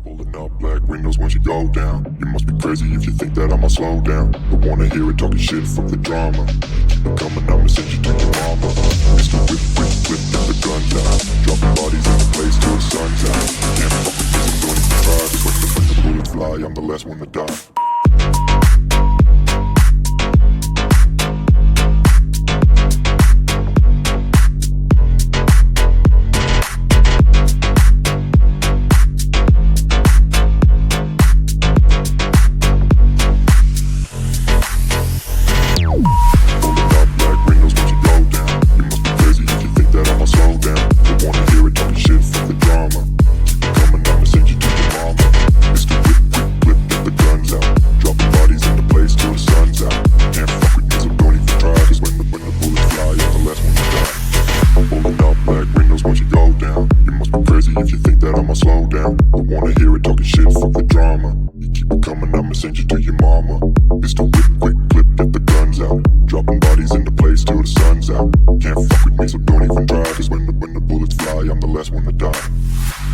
Pulling up black windows once you go down. You must be crazy if you think that I'ma slow down. Don't wanna hear it talking shit, fuck the drama. Keep it coming, I'ma send you to your mama. Mr. Whip, whip, whip, get the guns out. Dropping bodies in the place till the sun's out. Can't fuck with this, I'm going to try. Cause when the bullets fly, I'm the last one to die. If you think that I'ma slow down, don't wanna hear it talking shit, fuck the drama. You keep it coming, I'ma send you to your mama. Mr. Whip, quick clip, get the guns out. Dropping bodies in the place till the sun's out. Can't fuck with me, so don't even try. Cause when the bullets fly, I'm the last one to die.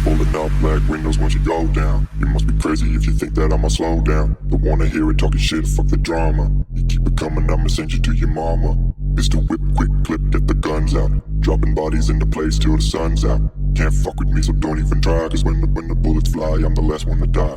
Pulling up black windows once you go down. You must be crazy if you think that I'ma slow down. Don't wanna hear it talking shit, fuck the drama. You keep it coming, I'ma send you to your mama. Mr. Whip, quick clip, get the guns out. Dropping bodies in the place till the sun's out. Can't fuck with me, so don't even try. Cause when the bullets fly, I'm the last one to die.